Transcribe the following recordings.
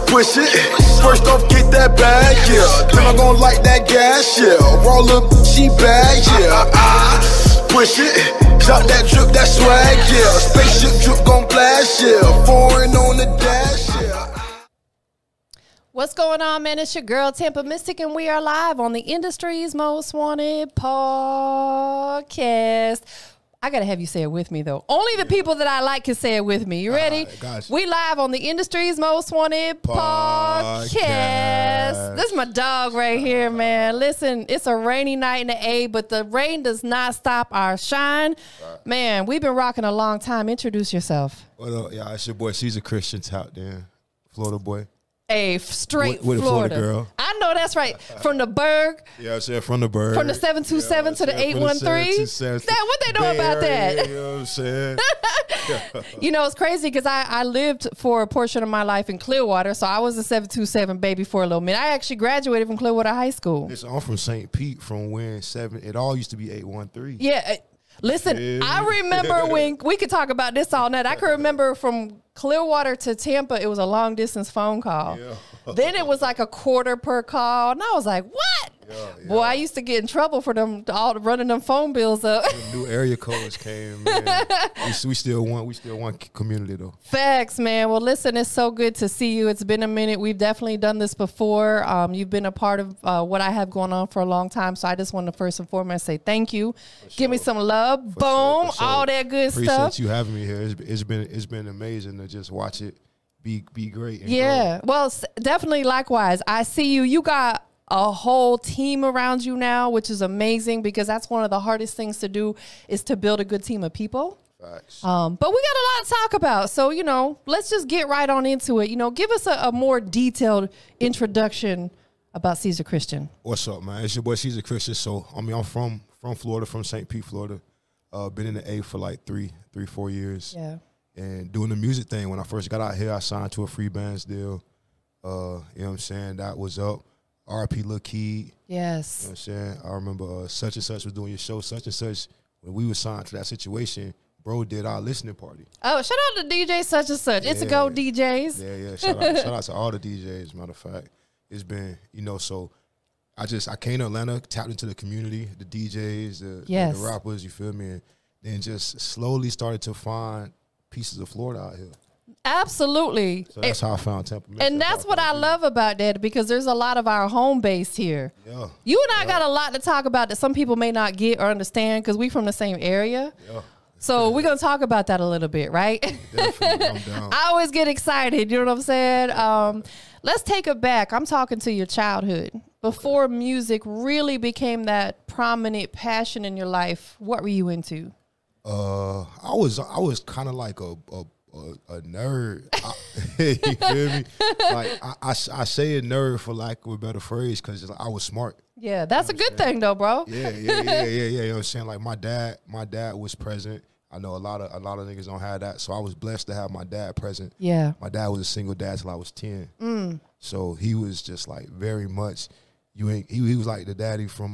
Push it. First off, get that bag, yeah. Then I'm gonna light that gas, yeah. Roll up, she bag, yeah. Push it. Drop that drip, that swag, yeah. Spaceship drip gon' blast, yeah. Foreign on the dash, yeah. What's going on, man? It's your girl, TampaMystic, and we are live on the industry's most wanted podcast. I got to have you say it with me, though. Only the people that I like can say it with me. You ready? We live on the industry's most wanted podcast. This is my dog right here, man. Listen, it's a rainy night in the A, but the rain does not stop our shine. Man, we've been rocking a long time. Introduce yourself. Well, yeah, it's your boy Cesar Christian out there, Florida boy. A straight with Florida. A Florida girl. I know that's right. From the Berg. Yeah, I said from the Berg. From the 727 to the 813. What they know about that? You know what I'm saying? You know, it's crazy because I lived for a portion of my life in Clearwater, so I was a 727 baby for a little minute. I actually graduated from Clearwater High School. Listen, I'm from St. Pete, from when it all used to be 813. Yeah. Listen, I remember when we could talk about this all night. I can remember from Clearwater to Tampa, it was a long distance phone call. Yeah. Then it was like a quarter per call. And I was like, what? Yeah. Boy, I used to get in trouble for them all running them phone bills up. New area codes came, man. we still want community though. Facts, man. Well, listen, it's so good to see you. It's been a minute. We've definitely done this before. You've been a part of what I have going on for a long time. So I just want to first and foremost say thank you. Give me some love. Boom. All that good stuff. Appreciate you having me here. It's been amazing to just watch it be great. And yeah. grow. Well, definitely likewise. I see you. You got a whole team around you now, which is amazing because that's one of the hardest things to do is to build a good team of people. Facts. But we got a lot to talk about. So, you know, let's just get right on into it. You know, give us a more detailed introduction about Cesar Christian. What's up, man? It's your boy Cesar Christian. So, I mean, I'm from Florida, from St. Pete, Florida. Been in the A for like 4 years. Yeah. And doing the music thing. When I first got out here, I signed to a free bands deal. You know what I'm saying? That was up. RP Lil Key. Yes. You know what I'm saying? I remember such and such was doing your show, such and such. When we were signed to that situation, bro did our listening party. Oh, shout out to DJ such and such. Yeah. It's a go DJs. Yeah. Shout out to all the DJs, matter of fact. It's been, you know, so I came to Atlanta, tapped into the community, the DJs, the rappers, you feel me? And then just slowly started to find pieces of Florida out here. Absolutely. So that's how I found TampaMystic. And that's what I love about that because there's a lot of our home base here. Yeah. You and I got a lot to talk about that some people may not get or understand because we from the same area. Yeah. So we're going to talk about that a little bit, right? Definitely. I'm down. I always get excited. You know what I'm saying? Let's take it back. I'm talking to your childhood. Before music really became that prominent passion in your life, what were you into? I was kind of like a nerd. You feel me? Like I say a nerd for lack of a better phrase because I was smart. Yeah, that's a good thing though, bro. Yeah. You know what I'm saying? Like my dad was present. I know a lot of niggas don't have that, so I was blessed to have my dad present. Yeah. My dad was a single dad till I was 10. So he was just like very much. He was like the daddy from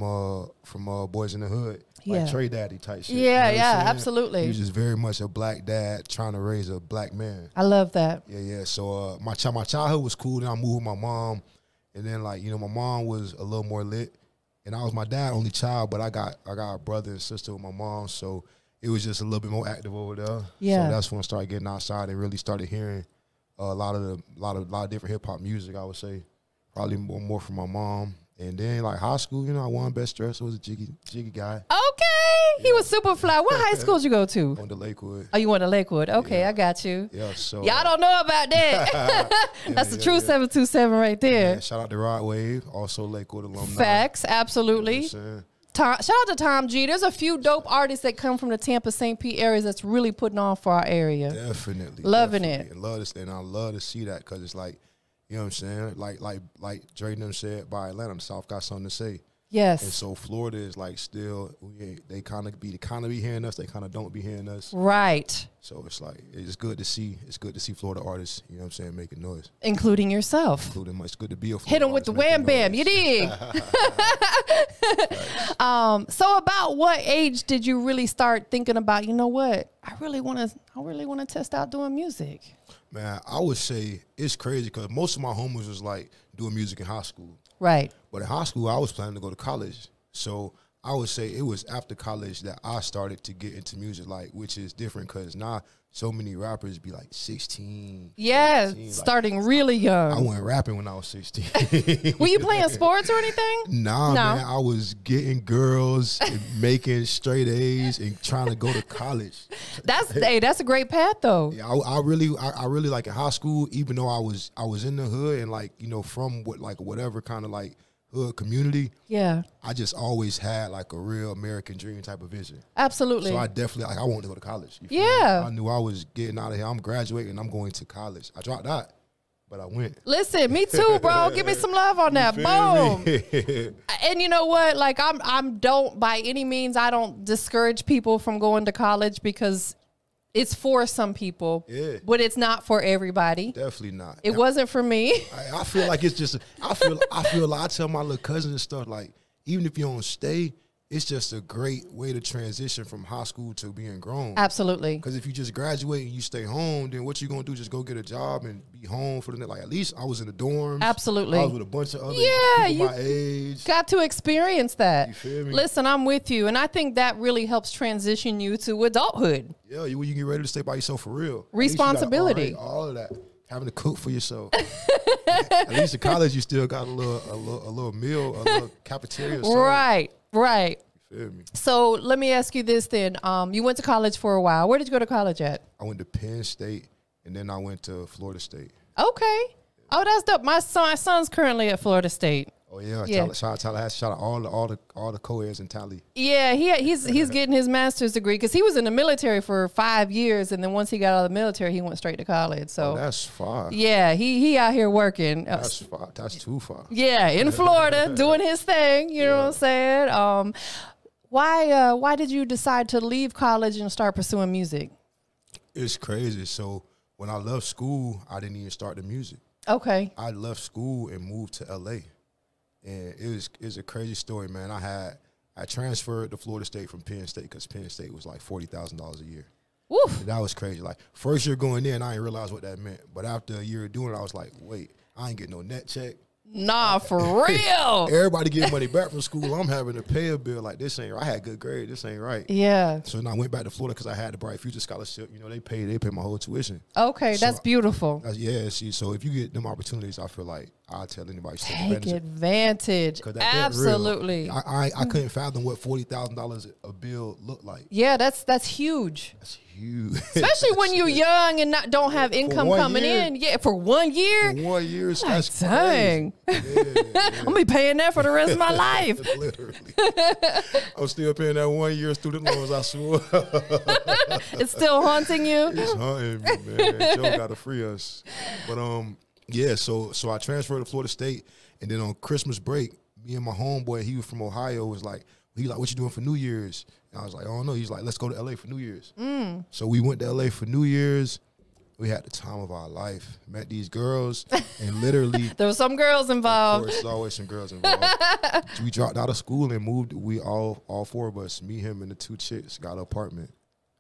Boys in the Hood, like Trey Daddy type shit. Yeah, you know absolutely. He was just very much a black dad trying to raise a black man. I love that. Yeah. So my childhood was cool. Then I moved with my mom, and then like you know my mom was a little more lit, and I was my dad's only child, but I got a brother and sister with my mom, so it was just a little bit more active over there. Yeah. So that's when I started getting outside and really started hearing a lot of different hip hop music. I would say probably more from my mom. And then, like, high school, you know, I won Best Dressed. I was a jiggy guy. Okay. Yeah. He was super fly. What high school did you go to? On the Lakewood. Oh, you went to Lakewood. Okay, I got you. Yeah, so. Y'all don't know about that. That's the true 727 right there. Yeah, shout out to Rod Wave, also Lakewood alumni. Facts, absolutely. You know shout out to Tom G. There's a few dope artists that come from the Tampa, St. Pete areas that's really putting on for our area. Definitely. Loving it. And I love to see that because it's like, you know what I'm saying? Like Dre and them said, by Atlanta, the South got something to say. Yes. And so Florida is like still, they kind of be hearing us, they kind of don't be hearing us. Right. So it's like it's good to see. It's good to see Florida artists. You know what I'm saying, making noise, including yourself. Including it's good to be a Florida hit them with the wham bam. You dig? So about what age did you really start thinking about? You know what? I really want to test out doing music. Man, I would say it's crazy because most of my homies was like doing music in high school. Right. But in high school, I was planning to go to college. So I would say it was after college that I started to get into music, like, which is different because now so many rappers be like 16. Yeah, 17, starting like, really young. I went rapping when I was 16. Were you playing sports or anything? Nah, man. I was getting girls and making straight A's and trying to go to college. That's a great path though. Yeah, I really like in high school, even though I was in the hood and like, you know, from whatever kind of like hood community. Yeah. I just always had like a real American dream type of vision. Absolutely. So I definitely I wanted to go to college. Yeah. I knew I was getting out of here. I'm graduating. I'm going to college. I dropped out, but I went. Listen, me too, bro. Give me some love on that. Boom. And you know what? Like I'm don't by any means I don't discourage people from going to college because it's for some people, but it's not for everybody. Definitely not. It wasn't for me. I feel like it's just. I feel like I tell my little cousins and stuff like, even if you don't stay, it's just a great way to transition from high school to being grown. Absolutely. Because if you just graduate and you stay home, then what you gonna do? Just go get a job and be home for the night. Like at least I was in the dorms. Absolutely. I was with a bunch of other people my age. Got to experience that. You feel me? Listen, I'm with you, and I think that really helps transition you to adulthood. Yeah, you get ready to stay by yourself for real. Responsibility. All of that. Having to cook for yourself. At least in college, you still got a little meal, a little cafeteria. Right. Right. You feel me? So let me ask you this then. You went to college for a while. Where did you go to college at? I went to Penn State, and then I went to Florida State. Okay. Oh, that's dope. My son's currently at Florida State. Oh yeah, shout out Tallahassee, shout out all the co-eds in Tally. Yeah, he's getting his master's degree because he was in the military for 5 years, and then once he got out of the military, he went straight to college. So that's far. Yeah, he out here working. That's far. That's too far. Yeah, in Florida, doing his thing. You know what I'm saying? Why did you decide to leave college and start pursuing music? It's crazy. So when I left school, I didn't even start the music. Okay. I left school and moved to LA. And it was a crazy story, man. I transferred to Florida State from Penn State because Penn State was like $40,000 a year. Woof. That was crazy. Like first year going in, I didn't realize what that meant. But after a year of doing it, I was like, wait, I ain't getting no net check. Nah, for real. Everybody getting money back from school. I'm having to pay a bill like this ain't right. I had good grade. This ain't right. Yeah. So then I went back to Florida because I had the Bright Future Scholarship. You know, they pay my whole tuition. Okay, so that's beautiful. See, so if you get them opportunities, I feel like I'll tell anybody to take advantage. Absolutely. I couldn't fathom what $40,000 a bill looked like. Yeah, that's huge. That's huge. Especially when you're young and don't have income coming in. Yeah, for 1 year. For 1 year, that's dang. Yeah. I'm gonna be paying that for the rest of my life. Literally. I'm still paying that 1 year student loans, I swear. It's still haunting you? It's haunting me, man. Joe gotta free us. But yeah, so I transferred to Florida State, and then on Christmas break, me and my homeboy, he was from Ohio, was like, what you doing for New Year's? And I was like, I don't know. He's like, let's go to LA for New Year's. So we went to LA for New Year's. We had the time of our life. Met these girls, and literally there were some girls involved. Of course, there's always some girls involved. So we dropped out of school and moved. We all four of us, me, him, and the two chicks, got an apartment.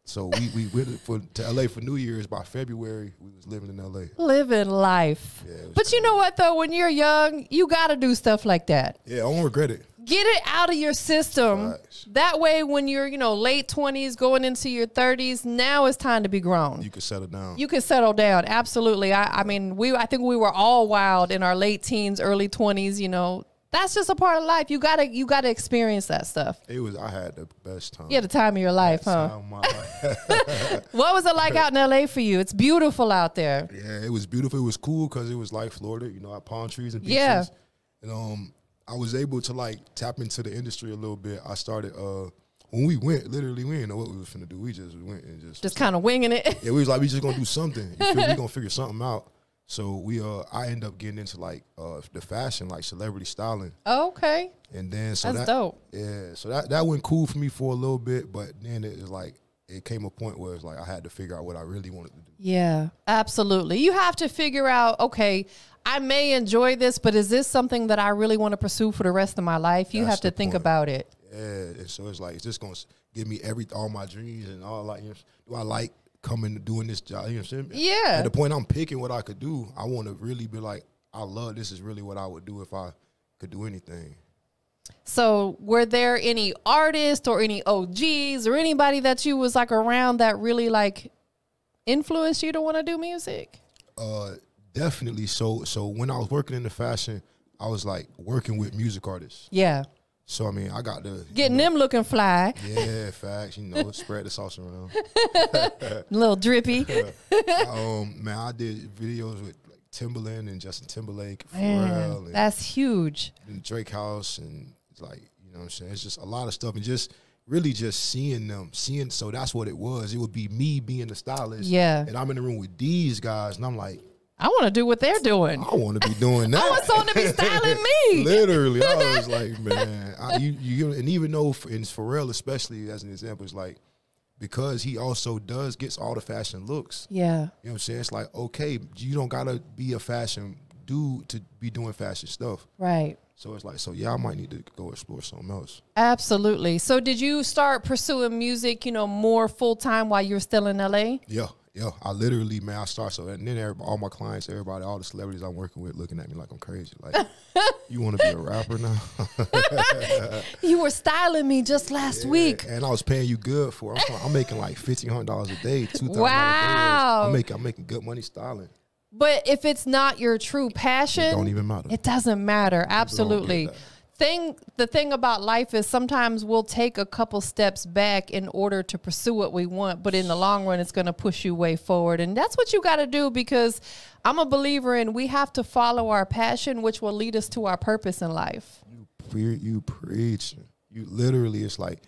So we went to LA for New Year's. By February, we was living in LA. Living life. Yeah, but crazy. You know what though? When you're young, you gotta do stuff like that. Yeah, I don't regret it. Get it out of your system. Nice. That way, when you're, late 20s, going into your 30s, now it's time to be grown. You can settle down. You can settle down. Absolutely. I think we were all wild in our late teens, early 20s, That's just a part of life. You gotta experience that stuff. I had the best time. Yeah, the time of your life, huh? Time of my life. What was it like out in LA for you? It's beautiful out there. Yeah, it was beautiful. It was cool because it was like Florida, our palm trees and beaches. Yeah. And I was able to tap into the industry a little bit. I started when we went, literally we didn't know what we was finna do. We just went and just kind of winging it. Yeah, we was like, we just gonna do something. We gonna figure something out. So I ended up getting into the fashion, celebrity styling. Oh, okay. And then that's dope. Yeah, so that went cool for me for a little bit, but then it it came a point where it's like I had to figure out what I really wanted to do. Yeah, absolutely. You have to figure out, okay, I may enjoy this, but is this something that I really want to pursue for the rest of my life? You have to think about it. Yeah, and so it's like, it's just going to give me all my dreams and all, like, you know, do I like coming to doing this job? You know what I'm saying? Yeah. At the point I'm picking what I could do, I want to really be like, I love this is really what I would do if I could do anything. So were there any artists or any OGs or anybody that you was like around that really like influenced you to want to do music? Definitely. So when I was working in the fashion, I was like working with music artists. Yeah. So I mean, I got to getting them looking fly. Yeah, facts. You know, spread the sauce around. A little drippy. Man, I did videos with like Timbaland and Justin Timberlake, Pharrell, and that's huge. And Drake House, and it's like, you know what I'm saying? It's just a lot of stuff, and just really just seeing them, so that's what it was. It would be me being the stylist. Yeah. And I'm in the room with these guys, and I'm like, I want to do what they're doing. I want to be doing that. I want someone to be styling me. Literally, I was like, man, and even though in Pharrell, especially as an example, it's like, because he also gets all the fashion looks. Yeah. You know what I'm saying? It's like, okay, you don't gotta be a fashion dude to be doing fashion stuff. Right. So it's like, so yeah, I might need to go explore something else. Absolutely. So did you start pursuing music, you know, more full time while you were still in LA? Yeah. Yeah, I literally, man, I start and then all my clients, everybody, all the celebrities I'm working with looking at me like I'm crazy. Like, you want to be a rapper now? You were styling me just last week. And I was paying you good for it. I'm making like $1,500 a day, $2,000 wow. a day. I'm making good money styling. But if it's not your true passion, it don't even matter. It doesn't matter. Absolutely. The thing about life is sometimes we'll take a couple steps back in order to pursue what we want, but in the long run, it's going to push you way forward. And that's what you got to do, because I'm a believer in we have to follow our passion, which will lead us to our purpose in life. You preach. You literally, it's like,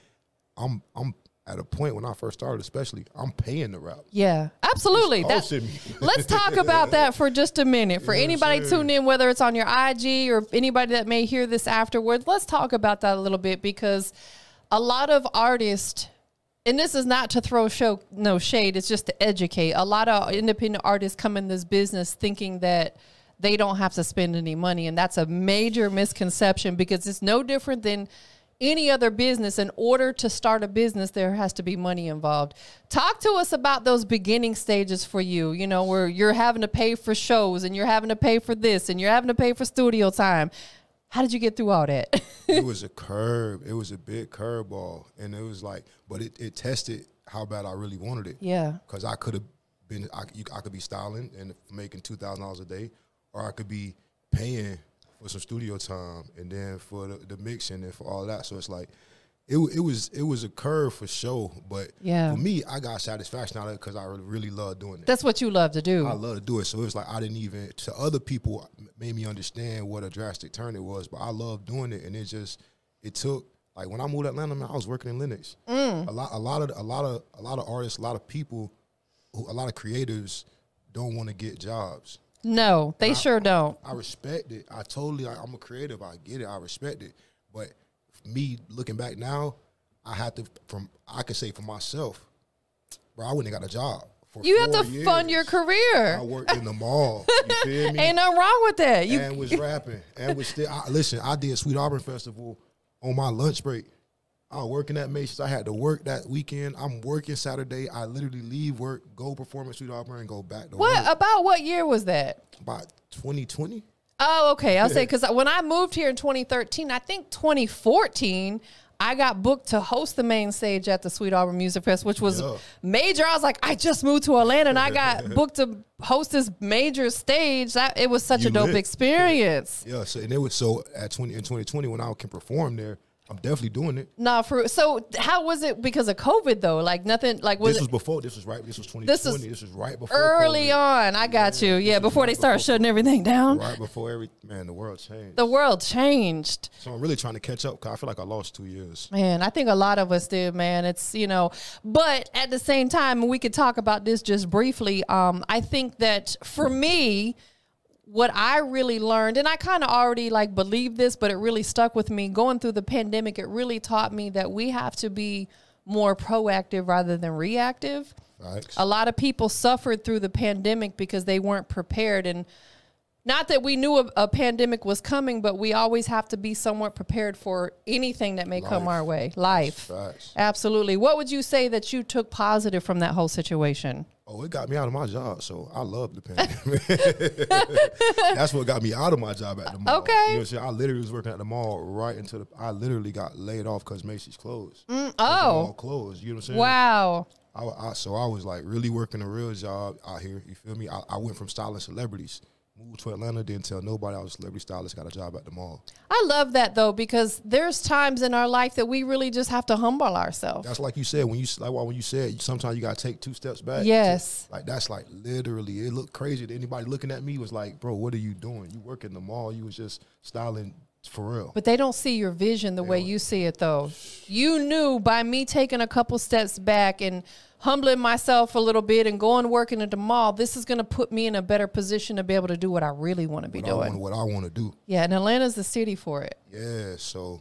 I'm at a point when I first started, especially, I'm paying the rap. Yeah, absolutely. Let's talk about that for just a minute. For anybody tuned in, whether it's on your IG or anybody that may hear this afterwards, let's talk about that a little bit, because a lot of artists, and this is not to throw no shade, it's just to educate. A lot of independent artists come in this business thinking that they don't have to spend any money, and that's a major misconception, because it's no different than any other business. In order to start a business, there has to be money involved. Talk to us about those beginning stages for you, you know, where you're having to pay for shows and you're having to pay for this and you're having to pay for studio time. How did you get through all that? It was a curve. It was a big curveball. And it was like, but it tested how bad I really wanted it. Yeah. Because I could have been, I could be styling and making $2,000 a day, or I could be paying for some studio time, and then for the mixing and for all that. So it's like, it was a curve for sure. But for me, I got satisfaction out of it because I really love doing it. That's what you love to do. I love to do it. So it was like, I didn't even, to other people, made me understand what a drastic turn it was. But I love doing it, and it took, like when I moved to Atlanta, man, I was working in Linux. A lot of artists, a lot of people, a lot of creatives don't want to get jobs. No, they sure don't. I respect it. I'm a creative. I get it. I respect it. But me looking back now, I can say for myself, bro, I wouldn't have got a job. You have to fund your career. I worked in the mall. You feel me? Ain't nothing wrong with that. And was rapping. And was still, listen, I did Sweet Auburn Festival on my lunch break. I was working at Macy's. I had to work that weekend. I'm working Saturday. I literally leave work, go perform at Sweet Auburn, and go back to work. About what year was that? About 2020. Oh, okay. I'll say, because when I moved here in 2013, I think 2014, I got booked to host the main stage at the Sweet Auburn Music Fest, which was major. I was like, I just moved to Atlanta, and I got booked to host this major stage. It was such a dope experience. Yeah. So and it was in 2020 when I can perform there. I'm definitely doing it. So how was it because of COVID though? Like nothing, like this was 2020. This was right before early COVID. On. I got you. Yeah, before they started shutting everything down. Right before the world changed. The world changed. So I'm really trying to catch up because I feel like I lost 2 years. Man, I think a lot of us did, man. It's, but at the same time, we could talk about this just briefly. I think that for me, what I really learned, and I kind of already believed this, but it really stuck with me going through the pandemic. It really taught me that we have to be more proactive rather than reactive. Facts. A lot of people suffered through the pandemic because they weren't prepared. And not that we knew a pandemic was coming, but we always have to be somewhat prepared for anything that may come our way. Life. Facts. Absolutely. What would you say that you took positive from that whole situation? Oh, it got me out of my job, so I love the pandemic. That's what got me out of my job at the mall. Okay. You know what I'm saying? I literally was working at the mall right until I literally got laid off because Macy's closed. The mall closed. You know what I'm saying? Wow. So I was like really working a real job out here. You feel me? I went from styling celebrities, moved to Atlanta, didn't tell nobody I was a celebrity stylist, got a job at the mall. I love that though, because there's times in our life that we really just have to humble ourselves. That's like you said, when you said sometimes you gotta take 2 steps back. Yes. Like that's like literally, it looked crazy to anybody looking at me was like, bro, what are you doing? You work in the mall, you was just styling for real. But they don't see your vision the way you see it though. You knew by me taking a couple steps back and humbling myself a little bit and going working at the mall, this is going to put me in a better position to be able to do what I really want to be doing. What I want to do. Yeah, and Atlanta's the city for it. Yeah, so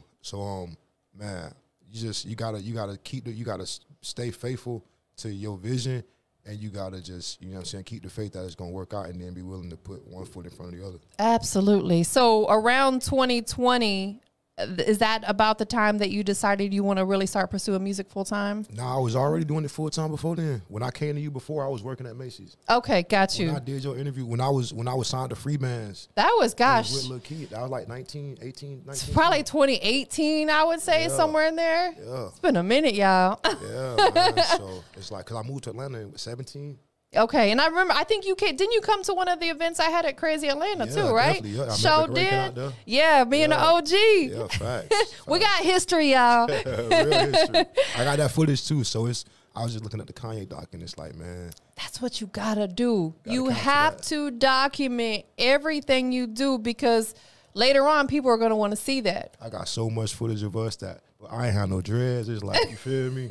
man, you gotta stay faithful to your vision, and you gotta just, you know what I'm saying, keep the faith that it's gonna work out, and then be willing to put one foot in front of the other. Absolutely. So around 2020, is that about the time that you decided you want to really start pursuing music full time? No, I was already doing it full time before then. When I came to you before, I was working at Macy's. Okay, got you. When I did your interview, when I was signed to Free Bands. That was, gosh. With little kid. I was like 19. It's probably 2018, I would say, somewhere in there. Yeah. It's been a minute, y'all. Yeah, man. So it's like, because I moved to Atlanta at 17. Okay, and I remember, I think didn't you come to one of the events I had at Crazy Atlanta too, right? Yeah, Show did. Yeah, me and the OG. Yeah, facts. We got history, y'all. Real history. I got that footage too, so I was just looking at the Kanye doc, and it's like, man, that's what you gotta do. You have to document everything you do, because later on, people are gonna want to see that. I got so much footage of us that I ain't have no dreads. It's like, you feel me?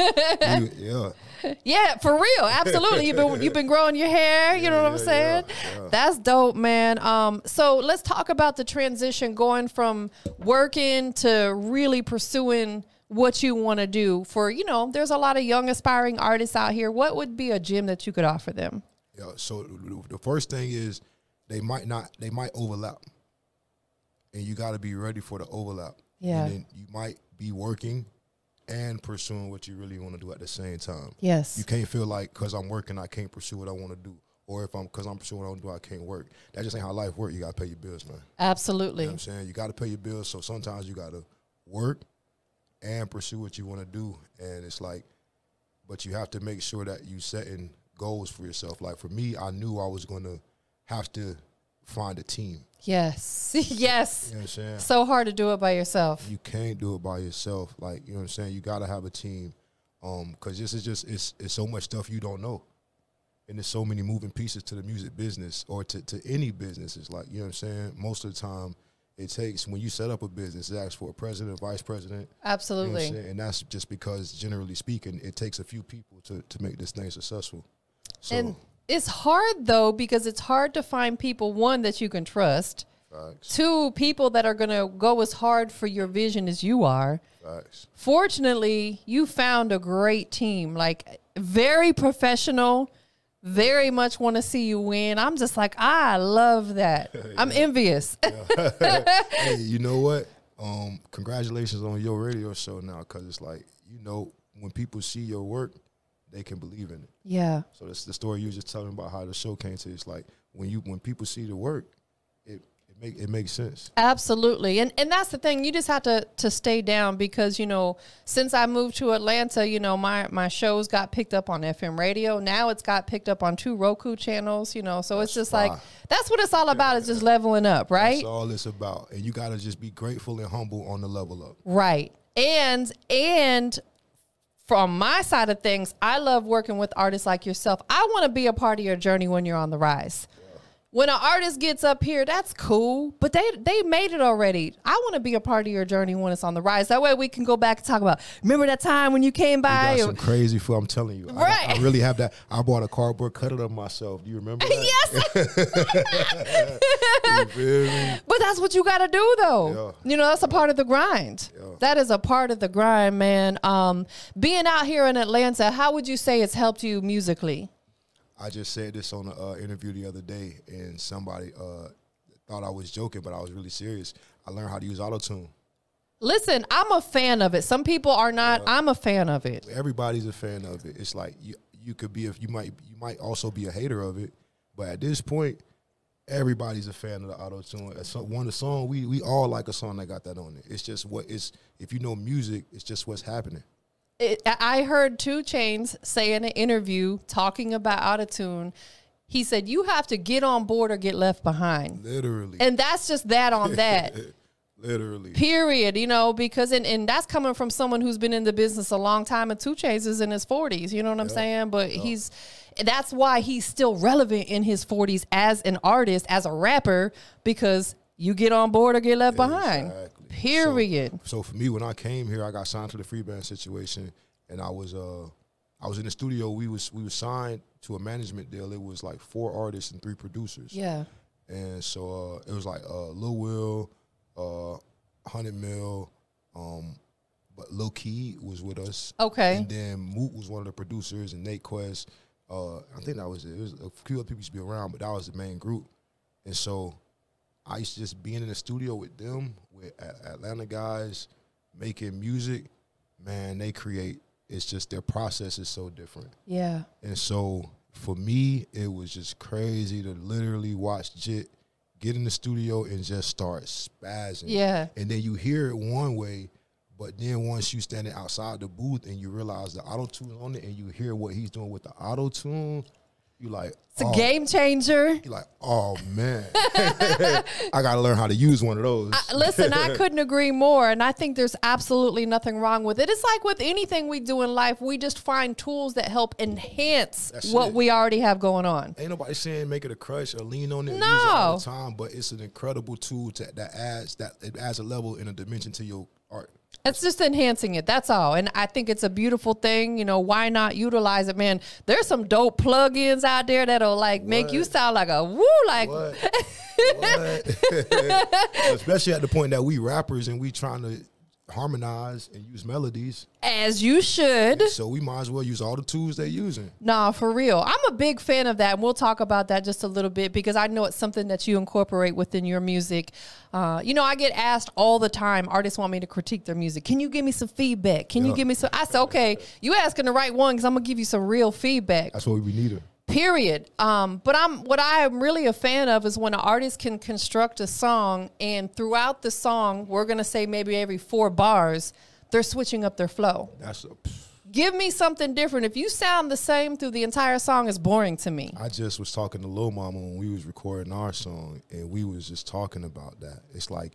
Yeah, for real, absolutely. You've been growing your hair. You know what I'm saying? Yeah. That's dope, man. So let's talk about the transition going from working to really pursuing what you want to do. For, there's a lot of young aspiring artists out here. What would be a gem that you could offer them? Yeah. So the first thing is they might overlap, and you got to be ready for the overlap. Yeah. And then you might be working and pursuing what you really want to do at the same time. Yes. You can't feel like, because I'm working, I can't pursue what I want to do. Or because I'm pursuing what I want to do, I can't work. That just ain't how life works. You got to pay your bills, man. Absolutely. You know what I'm saying? You got to pay your bills. So sometimes you got to work and pursue what you want to do. And it's like, but you have to make sure that you setting goals for yourself. Like for me, I knew I was going to have to find a team. Yes. Yes. You know what I'm saying? So hard to do it by yourself. You can't do it by yourself. Like, you know what I'm saying? You got to have a team. Because this is just, it's so much stuff you don't know. And there's so many moving pieces to the music business, or to any business. It's like, you know what I'm saying? Most of the time, it takes, when you set up a business, it asks for a president, vice president. Absolutely. You know what I'm saying? And that's just because, generally speaking, it takes a few people to make this thing successful. So, and it's hard, though, because it's hard to find people, one, that you can trust. Facts. Two, people that are going to go as hard for your vision as you are. Facts. Fortunately, you found a great team, like very professional, very much want to see you win. I'm just like, I love that. I'm envious. Hey, you know what? Congratulations on your radio show now, because it's like, when people see your work, they can believe in it. Yeah. So that's the story you were just telling about how the show came to. It's like when people see the work, it makes sense. Absolutely. And that's the thing. You just have to stay down, because, since I moved to Atlanta, my shows got picked up on FM radio. Now it's got picked up on 2 Roku channels, so it's just like, that's what it's all about, is just leveling up, right? That's all it's about. And you got to just be grateful and humble on the level up. Right. And from my side of things, I love working with artists like yourself. I want to be a part of your journey when you're on the rise. When an artist gets up here, that's cool, but they made it already. I want to be a part of your journey when it's on the rise. That way we can go back and talk about, remember that time when you came by? You got some crazy food, I'm telling you. Right. I really have that. I bought a cardboard cutout of myself. Do you remember that? Yes. You feel me? But that's what you got to do, though. Yeah. That's a part of the grind. Yeah. That is a part of the grind, man. Being out here in Atlanta, how would you say it's helped you musically? I just said this on an interview the other day, and somebody thought I was joking, but I was really serious. I learned how to use auto-tune. Listen, I'm a fan of it. Some people are not. I'm a fan of it. Everybody's a fan of it. It's like you could be, you might also be a hater of it, but at this point, everybody's a fan of the auto-tune. The song, we all like a song that got that on it. It's just if you know music, it's just what's happening. I heard 2 Chainz say in an interview talking about auto-tune, he said, you have to get on board or get left behind. Literally. And that's just that on that. Literally. Period. You know, because, and that's coming from someone who's been in the business a long time, and 2 Chainz is in his 40s. You know what I'm saying? But that's why he's still relevant in his 40s as an artist, as a rapper, because you get on board or get left behind. Period. So for me, when I came here, I got signed to the free band situation, and I was in the studio. We was signed to a management deal. It was like 4 artists and 3 producers. Yeah. And so it was like Lil Will, 100 Mil, but Lil Key was with us. Okay. And then Moot was one of the producers, and Nate Quest. I think that was it. There was a few other people used to be around, but that was the main group. And so I used to just being in the studio with them, with Atlanta guys, making music. Man, they create. It's just their process is so different. Yeah. And so for me, it was just crazy to literally watch Jit get in the studio and just start spazzing. Yeah. And then you hear it one way, but then once you standing outside the booth and you realize the auto-tune on it and you hear what he's doing with the auto-tune, you like, it's a game changer. You're like, oh, man. I got to learn how to use one of those. Listen, I couldn't agree more, and I think there's absolutely nothing wrong with it. It's like with anything we do in life, we just find tools that help enhance what we already have going on. Ain't nobody saying make it a crush or lean on it, no, use it all the time, but it's an incredible tool that adds a level and a dimension to your art. It's just enhancing it. That's all. And I think it's a beautiful thing. You know, why not utilize it, man? There's some dope plugins out there that'll like make you sound like a woo, like. What? Especially at the point that we rappers and we trying to harmonize and use melodies. As you should. So we might as well use all the tools they're using. Nah, for real. I'm a big fan of that, and we'll talk about that just a little bit because I know it's something that you incorporate within your music. You know, I get asked all the time, artists want me to critique their music. Can you give me some feedback? Can you give me some? I said, okay, you asking the right one because I'm going to give you some real feedback. That's what we need. Period. But what I'm really a fan of is when an artist can construct a song and throughout the song, we're going to say maybe every 4 bars, they're switching up their flow. Give me something different. If you sound the same through the entire song, it's boring to me. I just was talking to Lil Mama when we was recording our song, and we was just talking about that. It's like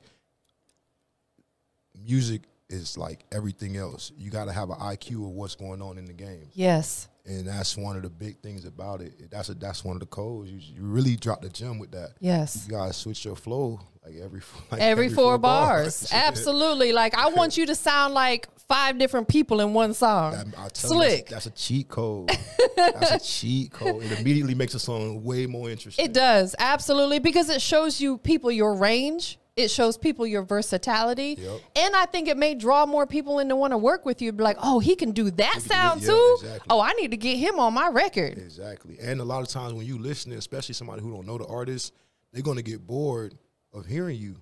music is like everything else. You got to have an IQ of what's going on in the game. Yes. And that's one of the big things about it. That's one of the codes. You really drop the gem with that. Yes. You gotta switch your flow like every 4 bars. Absolutely. Like I want you to sound like 5 different people in one song. Slick. That's a cheat code. That's a cheat code. It immediately makes a song way more interesting. It does. Absolutely. Because it shows you people your range. It shows people your versatility. Yep. And I think it may draw more people in to want to work with you. Be like, oh, he can do that sound too? Exactly. Oh, I need to get him on my record. Exactly. And a lot of times when you listen, especially somebody who don't know the artist, they're going to get bored of hearing you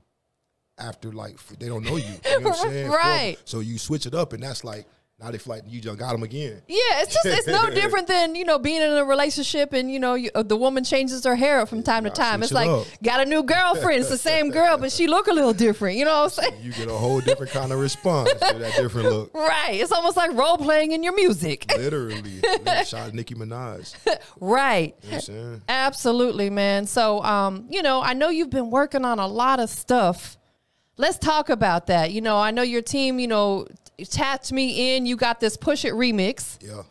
after, like, they don't know you. You know what I'm saying? Right. So you switch it up, and that's like, now they feel like you just got them again. Yeah, it's no different than, you know, being in a relationship and, you know, the woman changes her hair from time to time. It's like, got a new girlfriend. It's the same girl, but she look a little different. You know what I'm saying? You get a whole different kind of response to that different look. Right. It's almost like role playing in your music. Literally. Shout out Nicki Minaj. Right. You know what I'm saying? Absolutely, man. So, you know, I know you've been working on a lot of stuff. Let's talk about that. You know, I know your team, you know, tapped me in. You got this Push It remix. Yeah.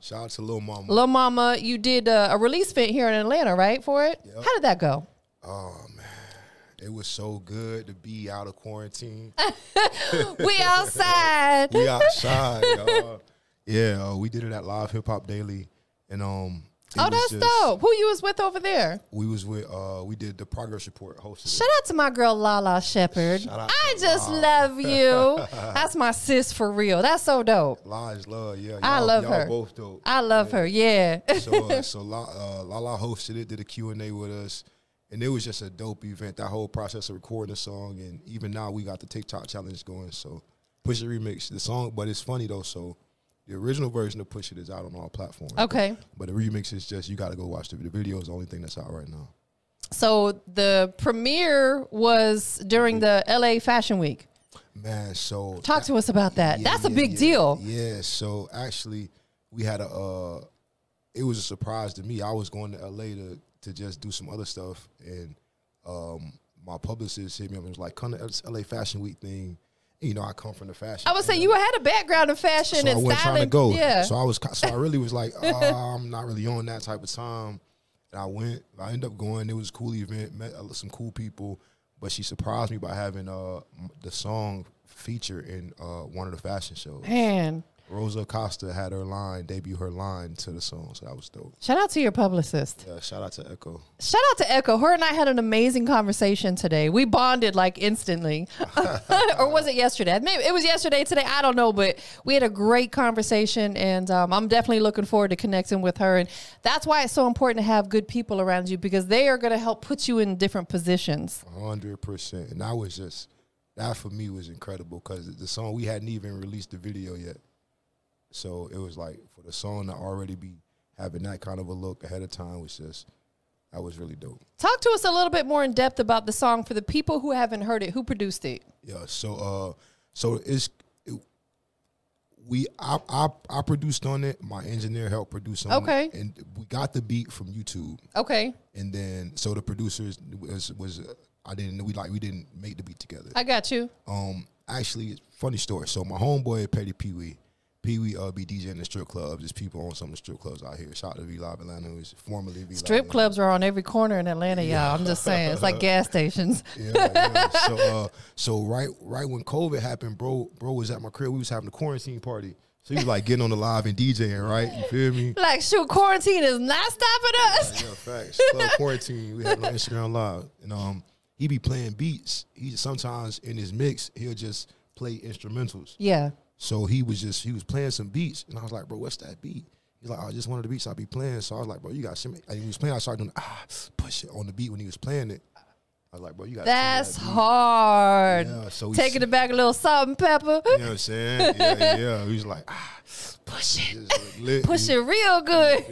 Shout out to Lil Mama. Lil Mama, you did a release event here in Atlanta, right, for it? Yep. How did that go? Oh, man. It was so good to be out of quarantine. We outside. We outside, y'all. Yeah, we did it at Live Hip Hop Daily. And Oh, that's dope. Who you was with over there? We was with, we did the Progress Report hosted. Shout out to my girl Lala Shepherd. I just love you. That's my sis for real. That's so dope. La is love, yeah. I love her. Both dope. I love her, yeah. So Lala hosted it, did a Q&A with us, and it was just a dope event. That whole process of recording the song, and even now we got the TikTok challenge going. So Push It remix the song, but it's funny though. So the original version of Push It is out on all platforms. Okay. But the remix is just, you got to go watch the video. Is the only thing that's out right now. So the premiere was during the LA Fashion Week. Man, so talk to us about that. That's a big deal. Yeah. So actually, we had it was a surprise to me. I was going to LA to just do some other stuff, and my publicist hit me up and was like, "Come to this LA Fashion Week thing." You know, I come from the fashion. I would say you had a background in fashion so and I wasn't styling. trying to go. Yeah. So I really was like, I'm not really on that type of time. And I went. I ended up going. It was a cool event. Met some cool people. But she surprised me by having the song feature in one of the fashion shows. Man. Rosa Acosta had debut her line to the song, so that was dope. Shout out to your publicist. Yeah, shout out to Echo. Shout out to Echo. Her and I had an amazing conversation today. We bonded like instantly. Or was it yesterday? Maybe it was yesterday, today, I don't know, but we had a great conversation, and I'm definitely looking forward to connecting with her. And that's why it's so important to have good people around you, because they are going to help put you in different positions. 100%. And that for me was incredible, because the song, we hadn't even released the video yet. So it was like, for the song to already be having that kind of a look ahead of time was just, that was really dope. Talk to us a little bit more in depth about the song for the people who haven't heard it. Who produced it? Yeah, I produced on it. My engineer helped produce on it. And we got the beat from YouTube. Okay. And then so the producers we didn't make the beat together. I got you. Actually, funny story. So my homeboy Petty Pee-wee be DJing in the strip clubs. There's people on some of the strip clubs out here. Shout out to V-Live Atlanta, who is formerly V-Live. Strip clubs are on every corner in Atlanta, y'all. I'm just saying. It's like gas stations. Yeah. So right when COVID happened, bro was at my crib. We was having a quarantine party. So he was like getting on the live and DJing, right? You feel me? Like, shoot, quarantine is not stopping us. Yeah, facts. Club quarantine. We had on Instagram Live. And he be playing beats. He sometimes in his mix, he'll just play instrumentals. Yeah. So he was playing some beats, and I was like, bro, what's that beat? He's like, oh, just one of the beats I be playing. So I was like, bro, you got to send me. And he was playing, I started doing push it on the beat when he was playing it. I was like, bro, you got to That's hard. Yeah, so taking it back a little salt and pepper. You know what I'm saying? Yeah. He was like, push it. Push it real good.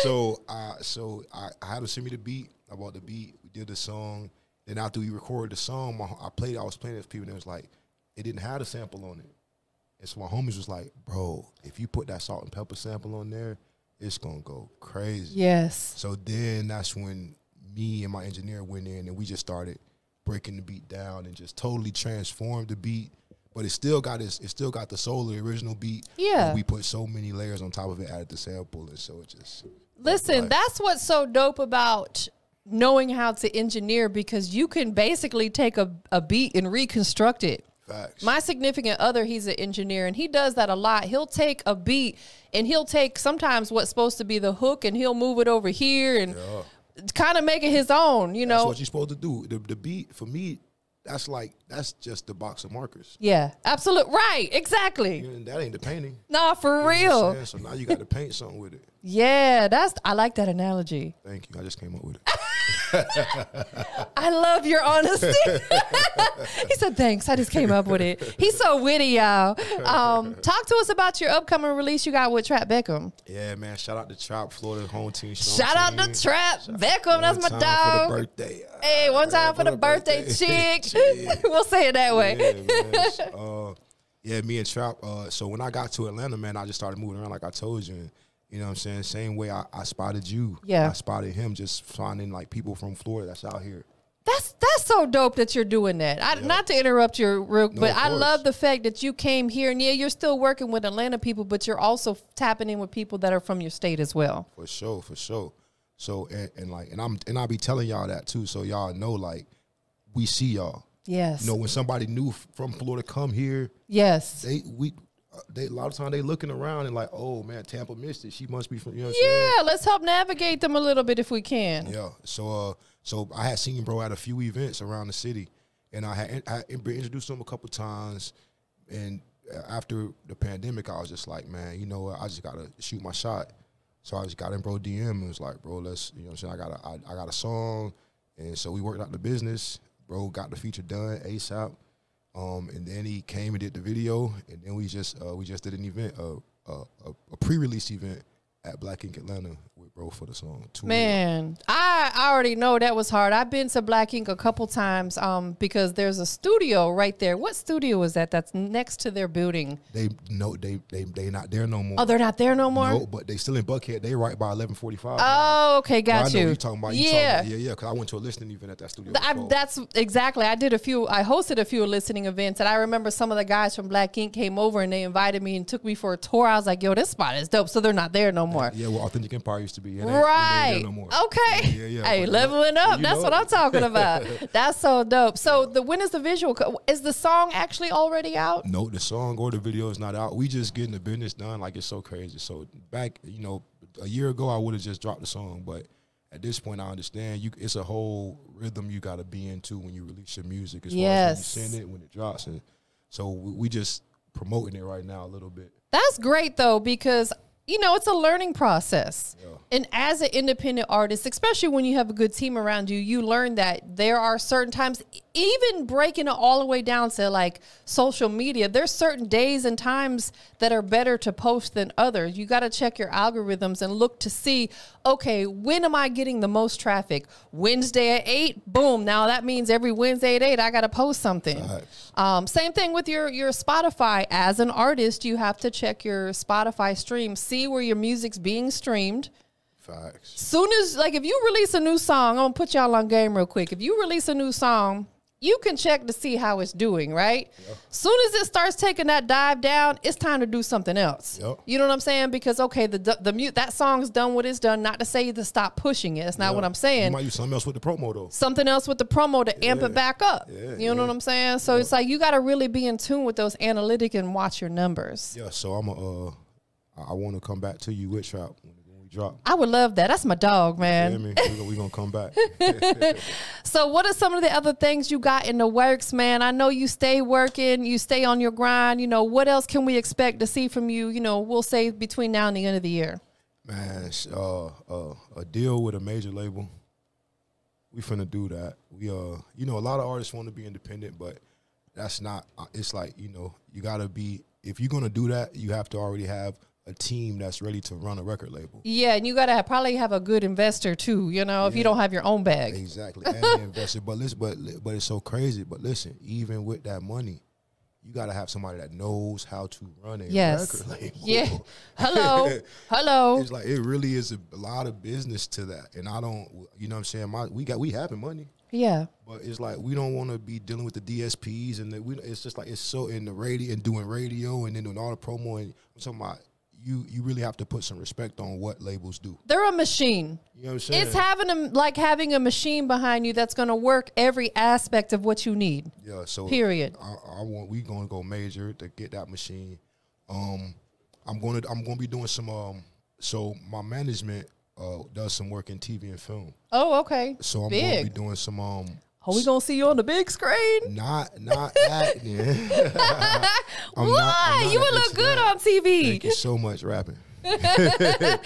So I had him send me the beat. I bought the beat. We did the song. Then after we recorded the song, I was playing it for people, and it was like, it didn't have a sample on it. And so my homies was like, bro, if you put that salt and pepper sample on there, it's going to go crazy. Yes. So then that's when me and my engineer went in, and we just started breaking the beat down and just totally transformed the beat. But it still got the soul of the original beat. Yeah. And we put so many layers on top of it, added the sample, and so it just. Listen, that's what's so dope about knowing how to engineer, because you can basically take a beat and reconstruct it. Facts. My significant other, he's an engineer, and he does that a lot. He'll take a beat, and he'll take sometimes what's supposed to be the hook, and he'll move it over here and kind of make it his own, you know. That's what you're supposed to do. The beat, for me, that's just the box of markers. Yeah, absolutely. Right, exactly. That ain't the painting. Nah, for real. So now you got to paint something with it. Yeah, I like that analogy. Thank you. I just came up with it. I love your honesty. He said, thanks. I just came up with it. He's so witty, y'all. Talk to us about your upcoming release you got with Trap Beckham. Yeah, man. Shout out to Trap, Florida home team. Shout out to Trap Beckham. That's my dog. For the birthday. Hey, one time for the birthday chick. We'll say it that way. Yeah, man. Yeah, me and Trap. So when I got to Atlanta, man, I just started moving around like I told you. And, you know what I'm saying? Same way I spotted you. Yeah. I spotted him, just finding like people from Florida that's out here. That's so dope that you're doing that. Not to interrupt your but I love the fact that you came here, and you're still working with Atlanta people, but you're also tapping in with people that are from your state as well. For sure. So and I'll be telling y'all that too, so y'all know, like, we see y'all. Yes. You know, when somebody new from Florida come here, yes, a lot of time they looking around and like, oh man, TampaMystic, she must be from, you know what I'm saying? Yeah, let's help navigate them a little bit if we can. Yeah. So I had seen bro at a few events around the city, and I been introduced to him a couple times, and after the pandemic, I was just like, man, you know what, I just gotta shoot my shot. So I just got in bro DM and was like, bro, let's, you know what I'm saying, I got a song, and so we worked out the business. Bro got the feature done ASAP. And then he came and did the video, and then we just did an event, a pre-release event at Black Ink Atlanta with bro for the song. Man, I already know that was hard. I've been to Black Ink a couple times because there's a studio right there. What studio is that? That's next to their building. They not there no more. Oh, they're not there no more? No, but they still in Buckhead. They right by 1145. Oh, okay, got I know you. what you're talking about. Yeah. Because I went to a listening event at that studio. That's exactly. I hosted a few listening events, and I remember some of the guys from Black Ink came over and they invited me and took me for a tour. I was like, yo, this spot is dope. So they're not there no more. Yeah, well, Authentic Empire used to be. Right. No more. Okay. Yeah. Hey, leveling up. That's what I'm talking about. That's so dope. So when is the visual? Is the song actually already out? No, the song or the video is not out. We just getting the business done. Like, it's so crazy. So back, a year ago, I would have just dropped the song. But at this point, I understand it's a whole rhythm you got to be into when you release your music. As far as when you send it, when it drops. And so we just promoting it right now a little bit. That's great, though, because it's a learning process. Yeah. And as an independent artist, especially when you have a good team around you, you learn that there are certain times, even breaking it all the way down to like social media, there's certain days and times that are better to post than others. You got to check your algorithms and look to see, okay, when am I getting the most traffic? Wednesday at 8, boom. Now that means every Wednesday at 8, I got to post something. Same thing with your Spotify. As an artist, you have to check your Spotify stream, see where your music's being streamed. Facts. Soon as, if you release a new song, I'm going to put y'all on game real quick. If you release a new song, you can check to see how it's doing, right? Yep. Soon as it starts taking that dive down, it's time to do something else. Yep. You know what I'm saying? Because, okay, that song's done what it's done. Not to say to stop pushing it. That's not what I'm saying. You might use something else with the promo, though. Something else with the promo to amp it back up. You know what I'm saying? So it's like you got to really be in tune with those analytics and watch your numbers. Yeah, so I want to come back to you with Trap when we drop. I would love that. That's my dog, man. Yeah, we're going to come back. So what are some of the other things you got in the works, man? I know you stay working, you stay on your grind. What else can we expect to see from you, we'll say between now and the end of the year? Man, a deal with a major label. We finna do that. We a lot of artists want to be independent, but that's not, it's like, you got to be, if you're going to do that, you have to already have a team that's ready to run a record label. Yeah, and you got to probably have a good investor too, if you don't have your own bag. Exactly, and an investor. But listen, but it's so crazy. But listen, even with that money, you got to have somebody that knows how to run a record label. Yeah. Hello. It's like, it really is a lot of business to that. And I don't, you know what I'm saying? We having money. Yeah. But it's like, we don't want to be dealing with the DSPs. And it's just like, it's so in the radio and doing radio and then doing all the promo. And I'm talking about, you really have to put some respect on what labels do. They're a machine. You know what I'm saying? It's having a machine behind you that's going to work every aspect of what you need. Yeah. So period. We going to go major to get that machine. I'm going to be doing some. So my management does some work in TV and film. Oh, okay. So I'm going to be doing some. Are we gonna see you on the big screen? Not acting. Why? You would look good on TV. Thank you so much, rapping. But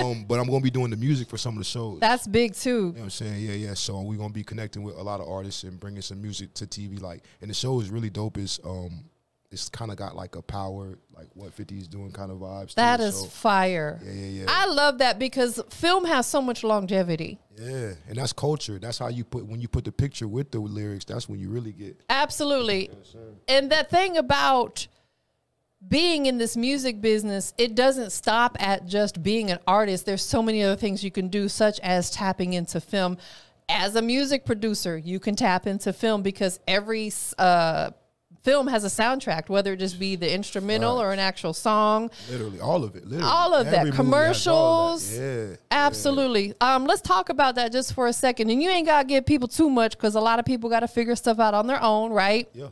I'm gonna be doing the music for some of the shows. That's big too. You know what I'm saying? Yeah. So we're gonna be connecting with a lot of artists and bringing some music to TV. And the show is really dope. It's kind of got like a power, like what 50 is doing kind of vibes. That is fire. Yeah. I love that because film has so much longevity. Yeah, and that's culture. That's how when you put the picture with the lyrics, that's when you really get. Absolutely. Yes, and that thing about being in this music business, it doesn't stop at just being an artist. There's so many other things you can do, such as tapping into film. As a music producer, you can tap into film because every film has a soundtrack, whether it just be the instrumental or an actual song. Literally, all of it. All of that. Commercials. Yeah. Absolutely. Yeah. Let's talk about that just for a second. And you ain't got to give people too much because a lot of people got to figure stuff out on their own, right? Yeah.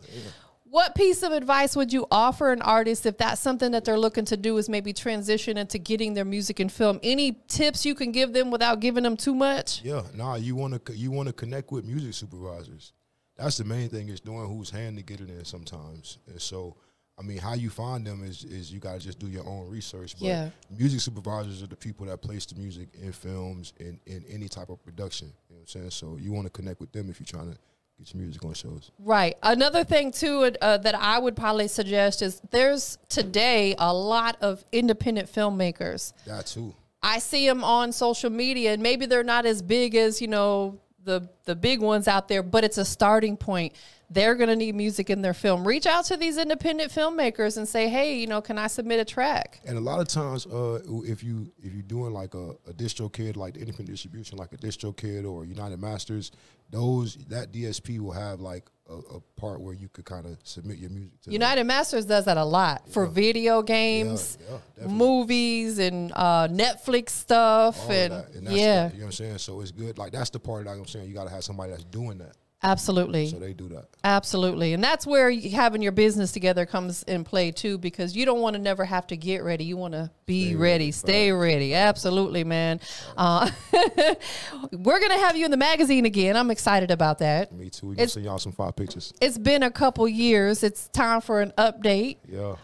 What piece of advice would you offer an artist if that's something that they're looking to do, is maybe transition into getting their music and film? Any tips you can give them without giving them too much? Yeah, you want to connect with music supervisors. That's the main thing, is knowing whose hand to get it in sometimes. And so, I mean, how you find them is you got to just do your own research. But music supervisors are the people that place the music in films and in any type of production. You know what I'm saying? So you want to connect with them if you're trying to get your music on shows. Right. Another thing, too, that I would probably suggest is there's today a lot of independent filmmakers. That, too. I see them on social media, and maybe they're not as big as, the big ones out there, but it's a starting point. They're going to need music in their film. Reach out to these independent filmmakers and say, hey, can I submit a track? And a lot of times, if you're doing like a DistroKid, like the independent distribution, like a DistroKid or United Masters, that DSP will have like a part where you could kind of submit your music to. United Masters does that a lot for video games, movies, and Netflix stuff. All and that's you know what I'm saying? So it's good. Like, that's the part that I'm saying, you got to have somebody that's doing that. Absolutely. So they do that. Absolutely. And that's where having your business together comes in play too, because you don't want to never have to get ready. You want to be ready, stay ready. Absolutely, man. We're going to have you in the magazine again. I'm excited about that. Me too. We're going to send y'all some 5 pictures. It's been a couple years. It's time for an update. Yeah.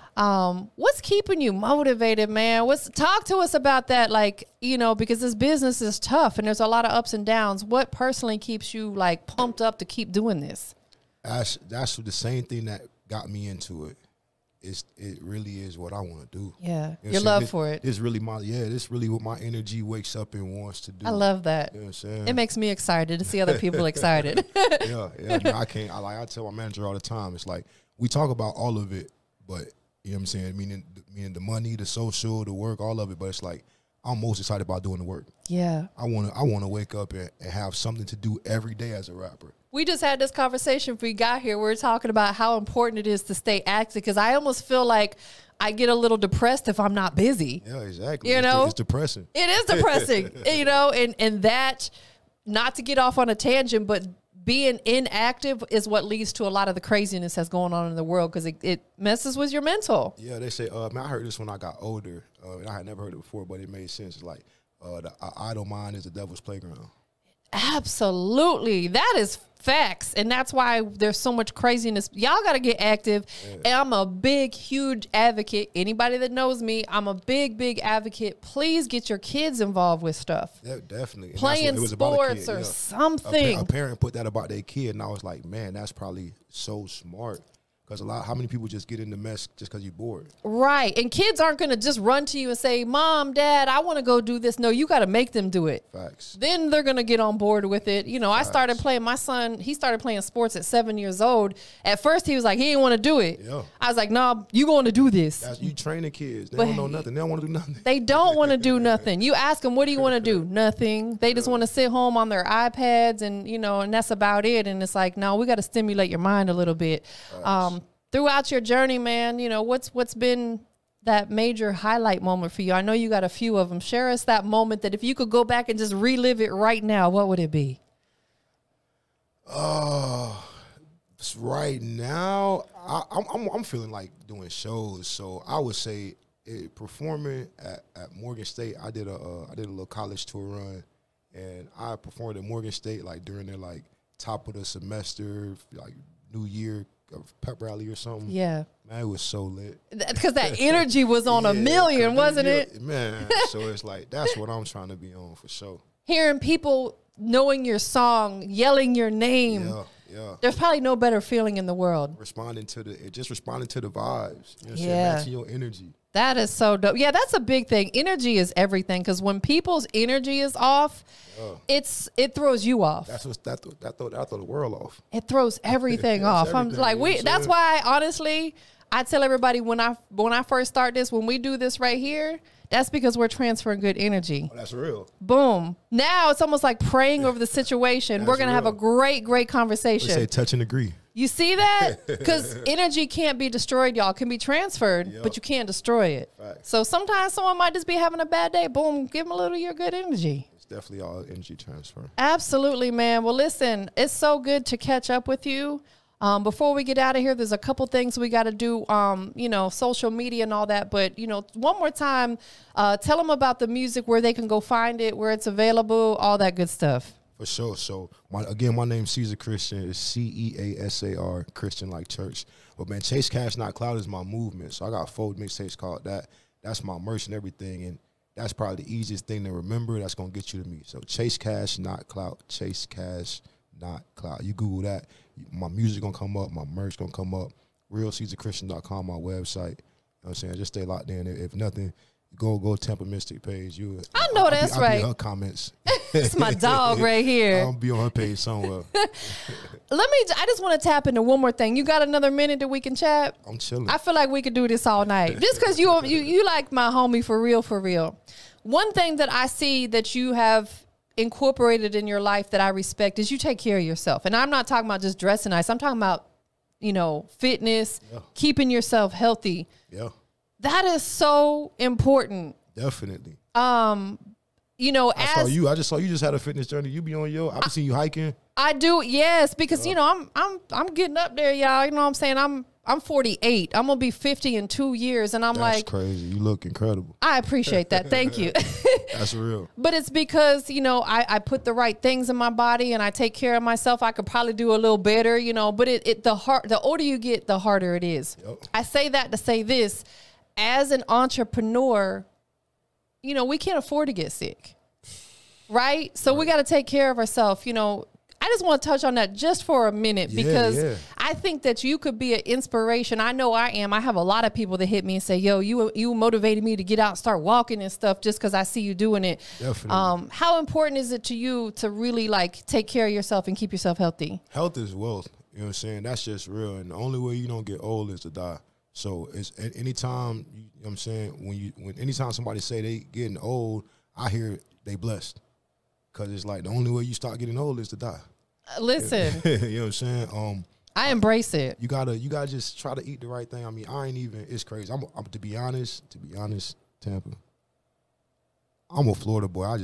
What's keeping you motivated, man? Talk to us about that, because this business is tough and there's a lot of ups and downs. What personally keeps you like pumped up to keep doing this? That's the same thing that got me into it. It really is what I want to do. Yeah. Your love for it. It's really this really what my energy wakes up and wants to do. I love that. You know what I'm saying? It makes me excited to see other people excited. Yeah. No, I tell my manager all the time, it's like, we talk about all of it, but you know what I'm saying? Meaning the money, the social, the work, all of it. But it's like, I'm most excited about doing the work. Yeah. I want to wake up and have something to do every day as a rapper. We just had this conversation before we got here. We were talking about how important it is to stay active, because I almost feel like I get a little depressed if I'm not busy. Yeah, exactly. It's depressing. It is depressing, and that, not to get off on a tangent, but being inactive is what leads to a lot of the craziness that's going on in the world, because it messes with your mental. Yeah, they say, I heard this when I got older, and I had never heard it before, but it made sense. It's like, the idle mind is the devil's playground. Absolutely. That is facts. And that's why there's so much craziness. Y'all got to get active. Yeah. And I'm a big, huge advocate. Anybody that knows me, I'm a big, big advocate. Please get your kids involved with stuff. Yeah, definitely. Playing sports or something. A parent put that about their kid, and I was like, man, that's probably so smart. Because how many people just get in the mess just because you're bored? Right. And kids aren't going to just run to you and say, Mom, Dad, I want to go do this. No, you got to make them do it. Facts. Then they're going to get on board with it. I started playing, my son, he started playing sports at 7 years old. At first, he was like, he didn't want to do it. Yeah. I was like, no, you going to do this. You training kids. They don't know nothing. They don't want to do nothing. They don't want to do nothing. You ask them, what do you want to do? Nothing. They just want to sit home on their iPads and, and that's about it. And it's like, no, we got to stimulate your mind a little bit. Throughout your journey, man, what's been that major highlight moment for you? I know you got a few of them. Share us that moment that if you could go back and just relive it right now, what would it be? Right now, I'm feeling like doing shows. So I would say performing at Morgan State. I did a little college tour run, and I performed at Morgan State like during their like top of the semester, like New Year pep rally or something. Yeah, man, it was so lit because that energy was on a million, wasn't it? Man, so it's like that's what I'm trying to be on for sure. Hearing people knowing your song, yelling your name. Yeah. There's probably no better feeling in the world. Responding to the vibes. You know what I'm saying? Yeah. Matching your energy. That is so dope. Yeah, that's a big thing. Energy is everything, because when people's energy is off, it throws you off. That throw the world off. It throws everything off. Everything, I'm like, that's why honestly, I tell everybody when I first start this, when we do this right here, that's because we're transferring good energy. Oh, that's real. Boom. Now it's almost like praying over the situation. We're going to have a great conversation. They say touch and agree. You see that? Because energy can't be destroyed, y'all. It can be transferred, but you can't destroy it. Right. So sometimes someone might just be having a bad day. Boom, give them a little of your good energy. It's definitely all energy transfer. Absolutely, man. Well, listen, it's so good to catch up with you. Before we get out of here, there's a couple things we got to do, you know, social media and all that. But, you know, one more time, tell them about the music, where they can go find it, where it's available, all that good stuff. For sure. So, my name's Cesar Christian. It's Ceasar Christian, like church. But, man, Chase Cash Not Cloud is my movement. So I got 4 mixtapes called that. That's my merch and everything. And that's probably the easiest thing to remember. That's going to get you to me. So Chase Cash Not Cloud. Chase Cash Not Cloud. You Google that. My music going to come up. My merch going to come up. RealCesarChristian.com, my website. You know what I'm saying? Just stay locked in. If nothing, go TampaMystic page. I know that's right. I'll be in her comments. It's my dog right here. I'll be on her page somewhere. I just want to tap into one more thing. You got another minute that we can chat? I'm chilling. I feel like we could do this all night. Just because you like my homie for real, for real. One thing that I see that you have incorporated in your life that I respect is you take care of yourself. And I'm not talking about just dressing nice. I'm talking about, you know, fitness, keeping yourself healthy. Yeah. That is so important. Definitely. You know, I just saw you just had a fitness journey. You be on I've seen you hiking. I do, yes, because you know, I'm getting up there, y'all. You know what I'm saying? I'm 48. I'm gonna be 50 in 2 years, and I'm That's like, crazy. You look incredible. I appreciate that. Thank you. That's real. But it's because, you know, I put the right things in my body and I take care of myself. I could probably do a little better, you know, but the older you get, the harder it is. Yep. I say that to say this, as an entrepreneur, you know, we can't afford to get sick, right? So we got to take care of ourselves. You know, I just want to touch on that just for a minute because I think that you could be an inspiration. I know I am. I have a lot of people that hit me and say, yo, you motivated me to get out and start walking and stuff just because I see you doing it. Definitely. How important is it to you to really like take care of yourself and keep yourself healthy? Health is wealth. You know what I'm saying? That's just real. And the only way you don't get old is to die. So it's anytime, you know what I'm saying, anytime somebody say they getting old, I hear they blessed. Because it's like the only way you start getting old is to die. Listen. You know what I'm saying? I embrace it. You gotta just try to eat the right thing. I mean, it's crazy. I'm to be honest, Tampa, I'm a Florida boy. I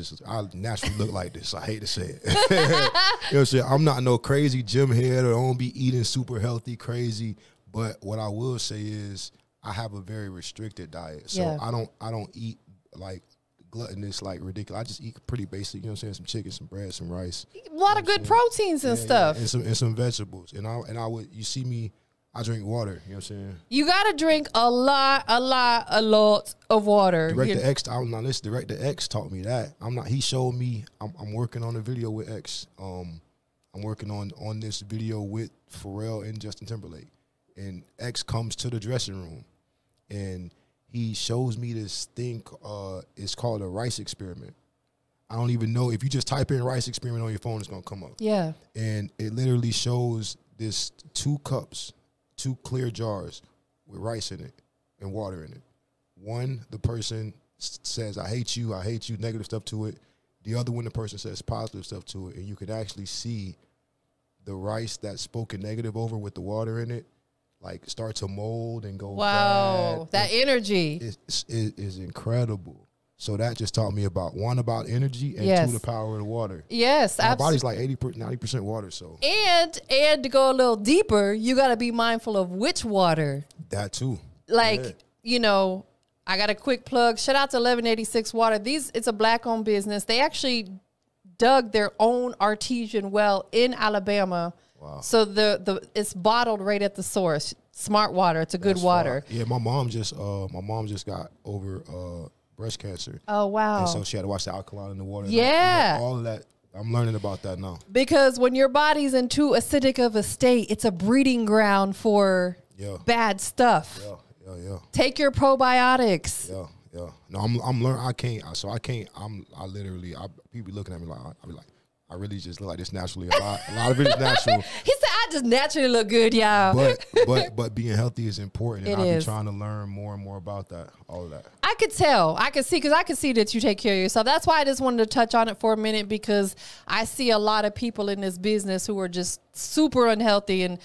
naturally look like this. I hate to say it. You know what I'm saying? I'm not no crazy gym head or I don't be eating super healthy, crazy. But what I will say is I have a very restricted diet. So I don't eat like gluttonous, like ridiculous. I just eat pretty basic, you know what I'm saying? Some chicken, some bread, some rice. A lot of good proteins and stuff. Yeah. And some vegetables. And I would, you see me, I drink water, you know what I'm saying? You gotta drink a lot of water. Director X taught me that. He showed me, I'm working on a video with X. I'm working on this video with Pharrell and Justin Timberlake. And X comes to the dressing room and he shows me this thing, it's called a rice experiment. I don't even know, if you just type in rice experiment on your phone, it's gonna come up. Yeah. And it literally shows this 2 cups, 2 clear jars with rice in it and water in it. One, the person says, I hate you, negative stuff to it. The other one, the person says positive stuff to it. And you could actually see the rice that's spoken negative over with the water in it, like start to mold and go bad. That energy is incredible. So that just taught me about energy and 2, the power of the water. Yes, my body's like 90% water. So and to go a little deeper, you got to be mindful of which water. That too. Like you know, I got a quick plug. Shout out to 1186 Water. It's a black-owned business. They actually dug their own artesian well in Alabama. Wow. So it's bottled right at the source. Smart water. It's a good water. Yeah, my mom just got over breast cancer. Oh wow. And so she had to watch the alkaline in the water. Yeah. All of that. I'm learning about that now. Because when your body's in too acidic of a state, it's a breeding ground for bad stuff. Yeah. Take your probiotics. Yeah. No, I'm learning. I literally people be looking at me like I be like, I really just look like this naturally. A lot of it is natural. He said, I just naturally look good, y'all. But being healthy is important. And I've been trying to learn more and more about that, all of that. I could tell. I could see, because I could see that you take care of yourself. That's why I just wanted to touch on it for a minute, because I see a lot of people in this business who are just super unhealthy. And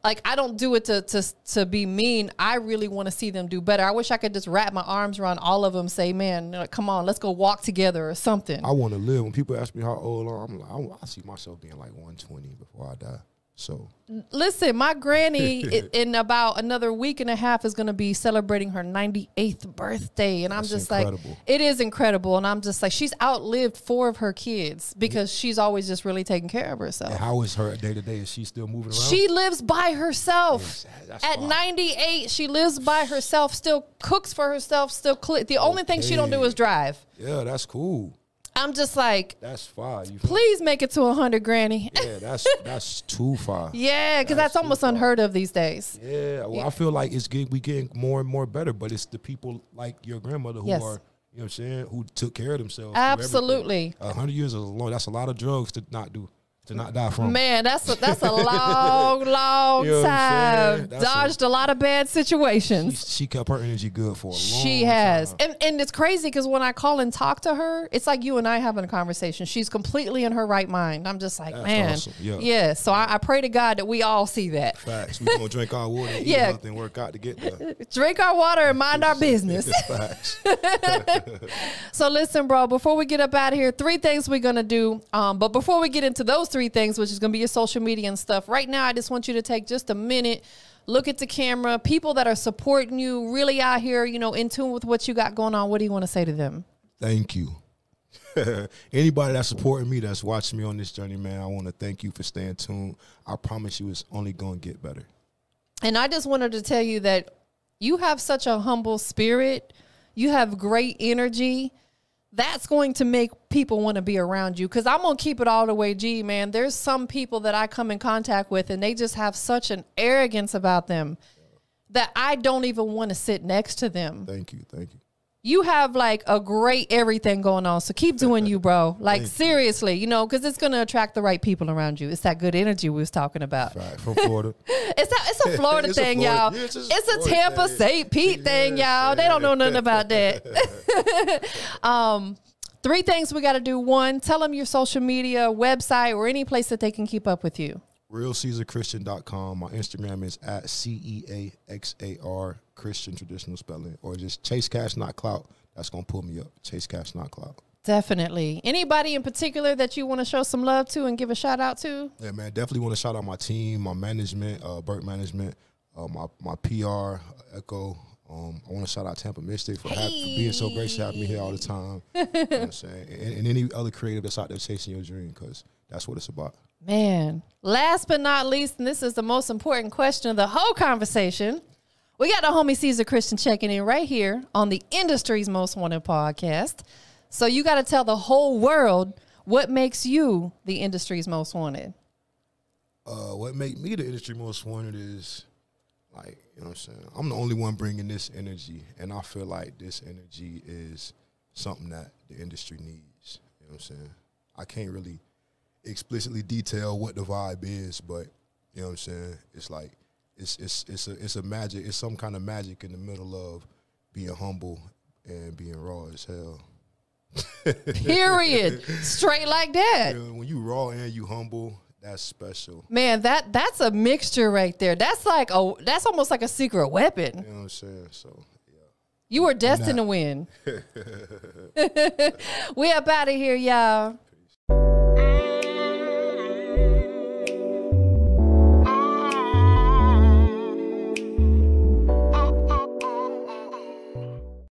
like, I don't do it to be mean. I really want to see them do better. I wish I could just wrap my arms around all of them, say, man, like, come on, let's go walk together or something. I want to live. When people ask me how old I'm like, I see myself being like 120 before I die. So listen, my granny in about another week and a half is going to be celebrating her 98th birthday. And I'm just incredible. Like, it is incredible. And I'm just like, she's outlived 4 of her kids because she's always just really taking care of herself. And how is her day to day? Is she still moving around? She lives by herself. At 98, she lives by herself, still cooks for herself, still the only thing she don't do is drive. Yeah, that's cool. I'm just like, that's fine. Please make it to 100, Granny. Yeah, that's too far. Yeah, because that's almost unheard of these days. Yeah, well, I feel like we getting more and more better, but it's the people like your grandmother who are, you know what I'm saying, who took care of themselves. Absolutely. 100 years is long. That's a lot of drugs to not die from. Man, that's a long, long time. Dodged a lot of bad situations. She kept her energy good for a long time. She has. And it's crazy because when I call and talk to her, it's like you and I having a conversation. She's completely in her right mind. I'm just like, man. Awesome. Yeah. So I pray to God that we all see that. Facts. We're going to drink our water and eat healthy and work out to get there. Drink our water and mind our business. Facts. So listen, bro, before we get up out of here, 3 things we're going to do. But before we get into those 3 things, which is going to be your social media and stuff. Right now, I just want you to take just a minute, look at the camera. People that are supporting you, really out here, you know, in tune with what you got going on. What do you want to say to them? Thank you. Anybody that's supporting me, that's watching me on this journey, man, I want to thank you for staying tuned. I promise you it's only going to get better. And I just wanted to tell you that you have such a humble spirit. You have great energy. That's going to make people want to be around you. Because I'm going to keep it all the way G, man. There's some people that I come in contact with, and they just have such an arrogance about them that I don't even want to sit next to them. Thank you. Thank you. You have, like, a great everything going on. So keep doing you, bro. Like, seriously, you know, because it's going to attract the right people around you. It's that good energy we was talking about. Right, from Florida. It's a Florida thing, y'all. Yeah, it's a Tampa St. Pete thing, y'all. They don't know nothing about that. 3 things we got to do. 1, tell them your social media, website, or any place that they can keep up with you. RealCesarChristian.com. My Instagram is at CEAXAR Christian, traditional spelling, or just Chase Cash Not Clout. That's gonna pull me up. Chase Cash Not Clout. Definitely. Anybody in particular that you want to show some love to and give a shout out to? Yeah, man. Definitely want to shout out my team, my management, Burke Management, my PR, Echo. I want to shout out TampaMystic for being so gracious to have me here all the time. You know what I'm saying? And any other creative that's out there chasing your dream, because that's what it's about. Man, last but not least, and this is the most important question of the whole conversation, we got the homie Cesar Christian checking in right here on the industry's most wanted podcast. So you got to tell the whole world what makes you the industry's most wanted. What make me the industry most wanted is, like, you know what I'm saying, I'm the only one bringing this energy, and I feel like this energy is something that the industry needs. You know what I'm saying? I can't really explicitly detail what the vibe is, but you know what I'm saying, it's like it's a magic, it's some kind of magic in the middle of being humble and being raw as hell. Period. Straight like that. You know, when you raw and you humble, that's special. Man, that's a mixture right there. That's almost like a secret weapon. You know what I'm saying? So yeah. You were destined to win. We up out of here, y'all.